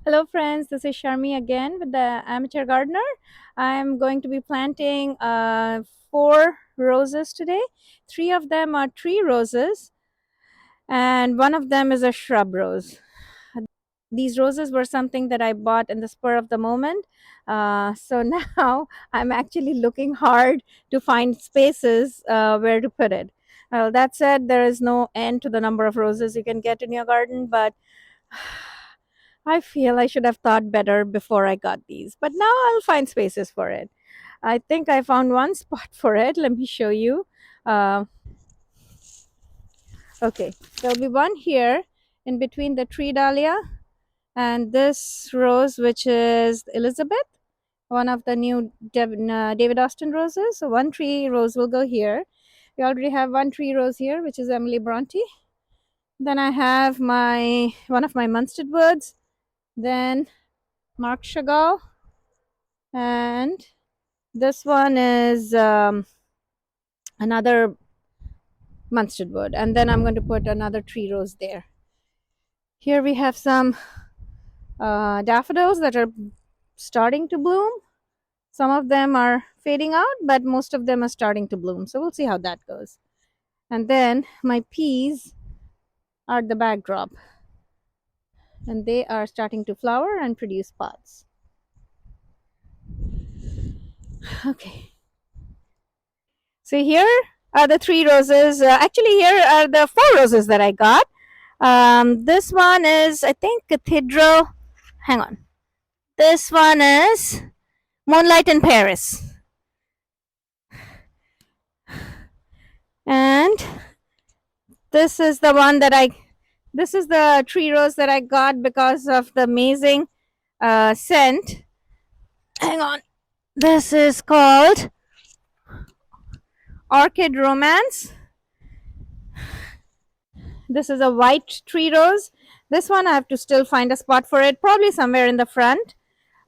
Hello, friends. This is Sharmi again with the Amateur Gardener. I'm going to be planting four roses today. Three of them are tree roses, and one of them is a shrub rose. These roses were something that I bought in the spur of the moment. So now I'm actually looking hard to find spaces where to put it. Well, that said, there is no end to the number of roses you can get in your garden, but I feel I should have thought better before I got these, but now I'll find spaces for it. I think I found one spot for it. Let me show you. Okay, there'll be one here in between the tree dahlia and this rose, which is Elizabeth, one of the new David Austin roses. So one tree rose will go here. We already have one tree rose here, which is Emily Bronte. Then I have my one of my Munstead woods. Then Marc Chagall, and this one is another Munstead wood. And then I'm going to put another tree rose there. Here we have some daffodils that are starting to bloom. Some of them are fading out, but most of them are starting to bloom. So we'll see how that goes. And then my peas are the backdrop, and they are starting to flower and produce pods. Okay. So here are the three roses. Actually, here are the four roses that I got. This one is, I think, Cathedral. Hang on. This one is Moonlight in Paris. And this is the one that this is the tree rose that I got because of the amazing scent. Hang on. This is called Orchid Romance. This is a white tree rose. This one I have to still find a spot for it, probably somewhere in the front.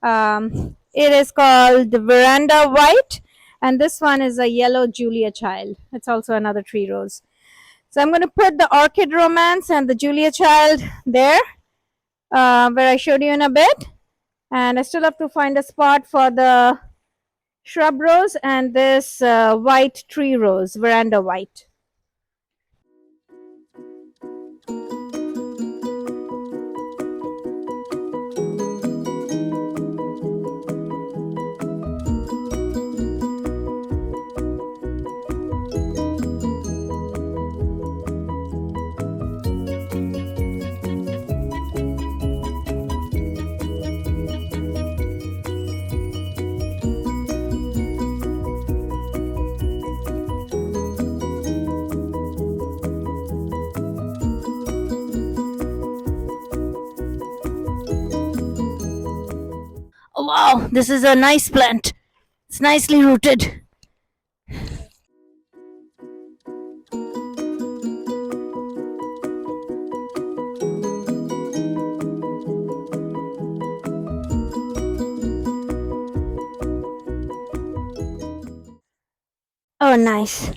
It is called Veranda White, and this one is a yellow Julia Child. It's also another tree rose. So I'm going to put the Orchid Romance and the Julia Child there, where I showed you in a bit. And I still have to find a spot for the shrub rose and this white tree rose, Veranda White. Oh, wow, this is a nice plant. It's nicely rooted. Oh, nice.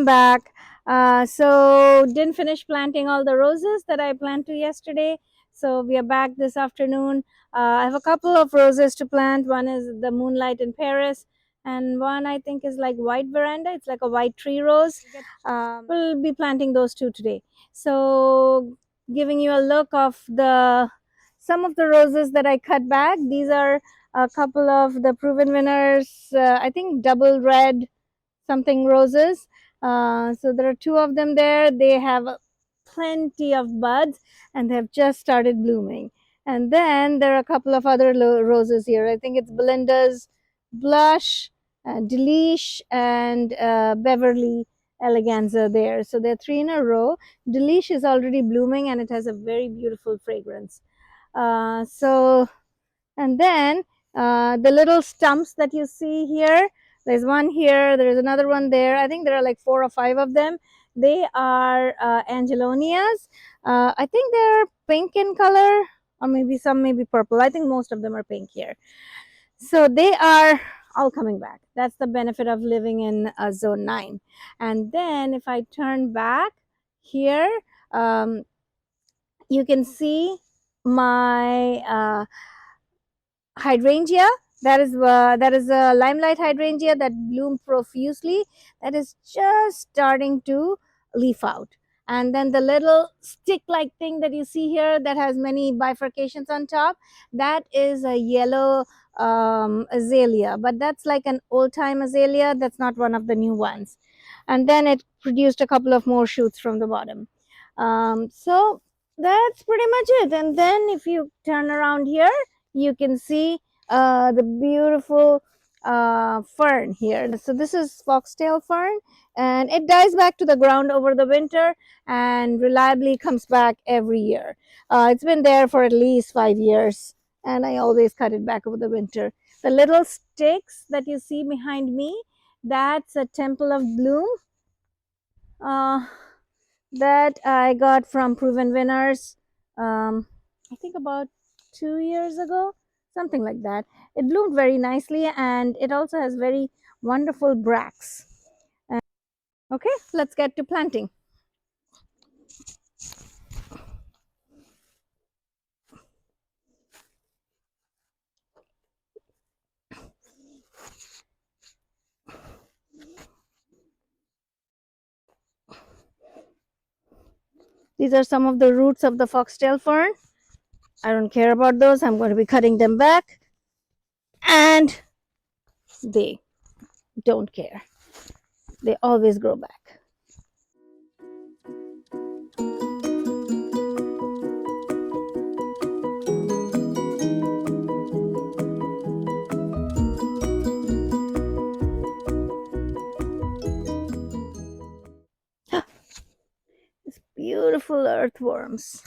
am back. So didn't finish planting all the roses that I planted yesterday. So we are back this afternoon. I have a couple of roses to plant. One is the Moonlight in Paris, and one I think is like white veranda. It's like a white tree rose. We'll be planting those two today. So giving you a look of the some of the roses that I cut back. These are a couple of the proven winners. I think double red something roses. So there are two of them there. They have plenty of buds and they have just started blooming. And then there are a couple of other roses here. I think it's Belinda's Blush, Delish, and Beverly Eleganza there. So there are three in a row. Delish is already blooming and it has a very beautiful fragrance. So and then the little stumps that you see here, there's one here, there's another one there. I think there are like 4 or 5 of them. They are angelonias. I think they're pink in color, or maybe some maybe purple. I think most of them are pink here. So they are all coming back. That's the benefit of living in zone 9. And then if I turn back here, um, you can see my hydrangea. That is a limelight hydrangea that bloomed profusely, that is just starting to leaf out. And then the little stick like thing that you see here that has many bifurcations on top, that is a yellow azalea, but that's like an old time azalea. That's not one of the new ones. And then it produced a couple of more shoots from the bottom. So that's pretty much it. And then if you turn around here, you can see the beautiful fern here. So this is foxtail fern, and it dies back to the ground over the winter and reliably comes back every year. It's been there for at least 5 years, and I always cut it back over the winter. The little sticks that you see behind me, that's a Temple of Bloom uh, that I got from Proven Winners. I think about 2 years ago, something like that. It bloomed very nicely and it also has very wonderful bracts. Okay, let's get to planting. These are some of the roots of the foxtail fern. I don't care about those. I'm going to be cutting them back, and they don't care. They always grow back. These beautiful earthworms.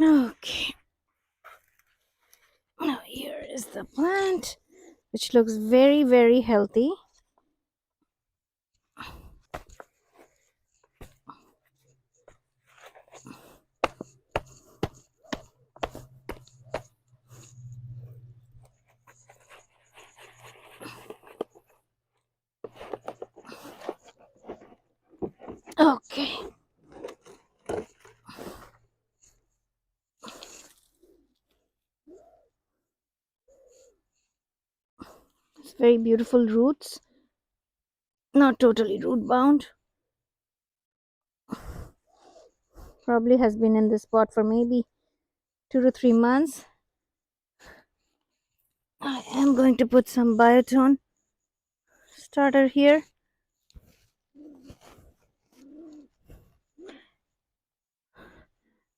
Okay. Now here is the plant, which looks very, very healthy. Okay. It's very beautiful roots. Not totally root bound. Probably has been in this pot for maybe 2 to 3 months. I am going to put some biotone starter here.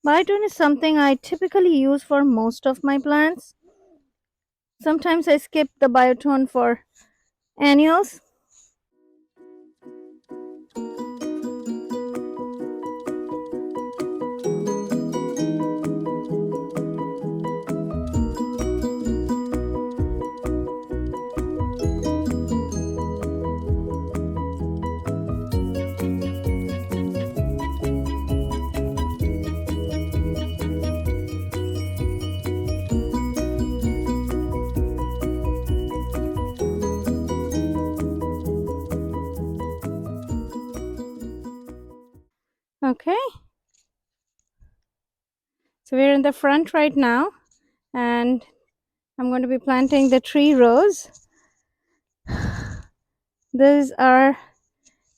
Biotone is something I typically use for most of my plants. Sometimes I skip the biotone for annuals. So we're in the front right now, and I'm going to be planting the tree rows. These are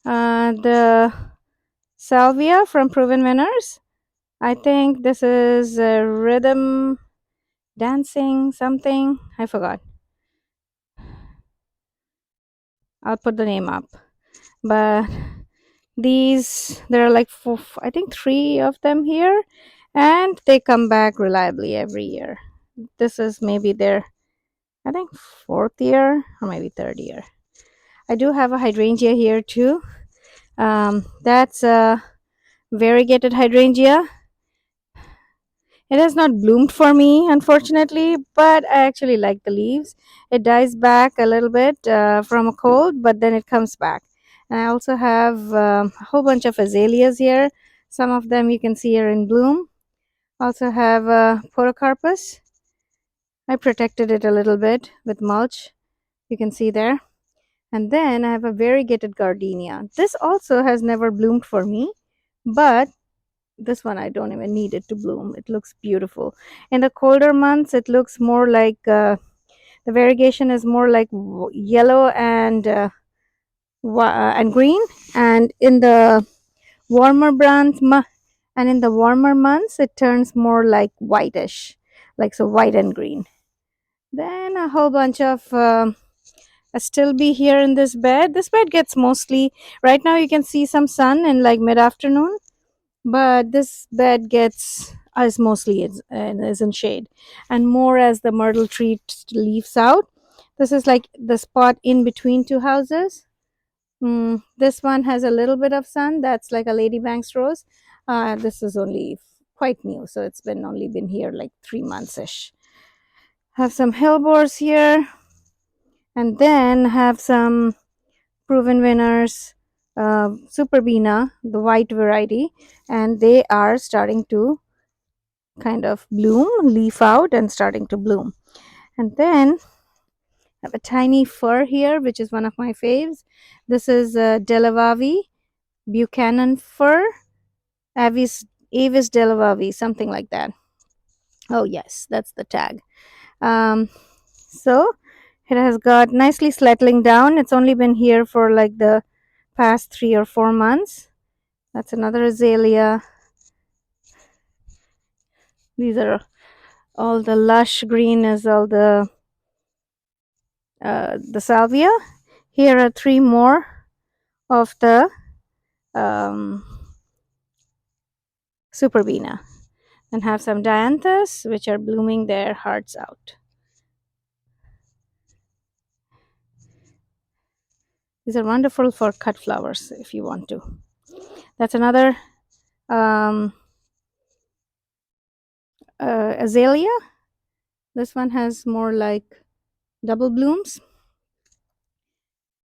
the salvia from Proven Winners. I think this is rhythm dancing something. I forgot. I'll put the name up. But there are like four, I think three of them here, and they come back reliably every year. This is maybe their, I think, fourth year or maybe third year. I do have a hydrangea here too. That's a variegated hydrangea. It has not bloomed for me, unfortunately, but I actually like the leaves. It dies back a little bit from a cold, but then it comes back. And I also have a whole bunch of azaleas here. Some of them you can see are in bloom. Also have podocarpus. I protected it a little bit with mulch. You can see there. And then I have a variegated gardenia. This also has never bloomed for me, but this one I don't even need it to bloom. It looks beautiful. In the colder months, it looks more like the variegation is more like yellow and green, and in the warmer months, it turns more like whitish, like so white and green. Then a whole bunch of astilbe here in this bed. This bed gets mostly right now. You can see some sun in like mid afternoon, but this bed gets is mostly is in shade, and more as the myrtle tree leaves out. This is like the spot in between two houses. This one has a little bit of sun. That's like a ladybank's rose. This is only quite new, so it's been only been here like 3 months ish. Have some hellebores here, and then have some Proven Winners Superbina, the white variety, and they are starting to kind of bloom, leaf out, and starting to bloom. And then I have a tiny fir here, which is one of my faves. This is Delavavi Buchanan fir, Avis Delavavi, something like that. Oh yes, that's the tag. So it has got nicely settling down. It's only been here for like the past 3 or 4 months. That's another azalea. These are all the lush green is all the salvia. Here are three more of the um, superbena, and have some dianthus which are blooming their hearts out. These are wonderful for cut flowers if you want to. That's another um, azalea. This one has more like double blooms.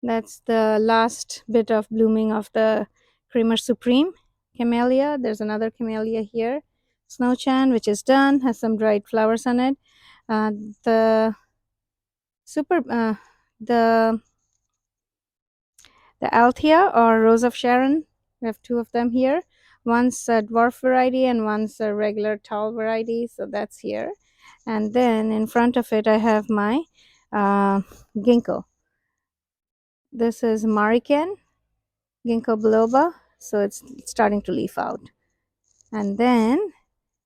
That's the last bit of blooming of the Creamer Supreme camellia. There's another camellia here, Snowchan, which is done, has some dried flowers on it. Uh, the super the Althea or Rose of Sharon. We have two of them here. One's a dwarf variety and one's a regular tall variety. So that's here. And then in front of it, I have my ginkgo. This is Marican, Ginkgo biloba. So it's starting to leaf out. And then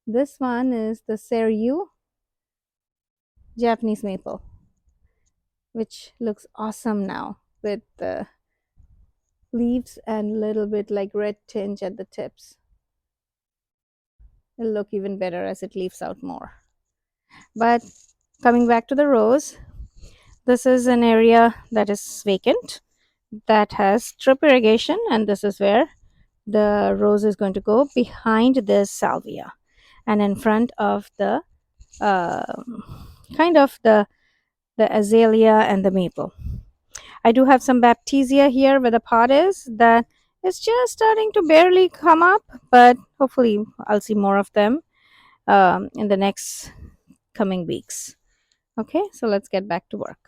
this one is the Seryu Japanese maple, which looks awesome now with the leaves and a little bit like red tinge at the tips. It'll look even better as it leaves out more. But coming back to the rose, this is an area that is vacant that has drip irrigation, and this is where the rose is going to go, behind this salvia and in front of the uh, kind of the azalea and the maple. I do have some baptisia here where the pot is that is just starting to barely come up, but hopefully I'll see more of them in the next coming weeks. Okay, so let's get back to work.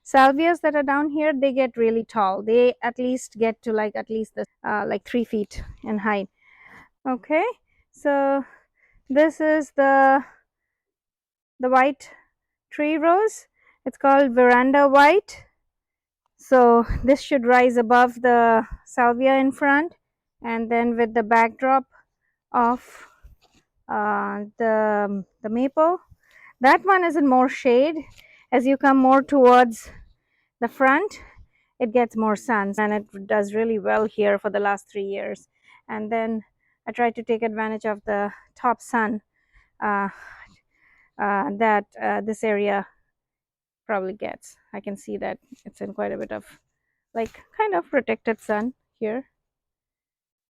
salvias that are down here, they get really tall. They at least get to like at least the like 3 feet in height. Okay, so this is the white tree rose. It's called veranda white. So this should rise above the salvia in front, and then with the backdrop of the maple. That one is in more shade. As you come more towards the front, it gets more sun, and it does really well here for the last 3 years. And then I try to take advantage of the top sun uh, that this area probably gets. I can see that it's in quite a bit of like kind of protected sun here.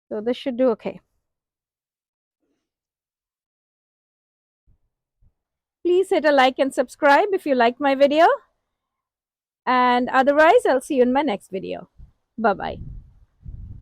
So this should do okay. Please hit a like and subscribe if you liked my video. And otherwise, I'll see you in my next video. Bye bye.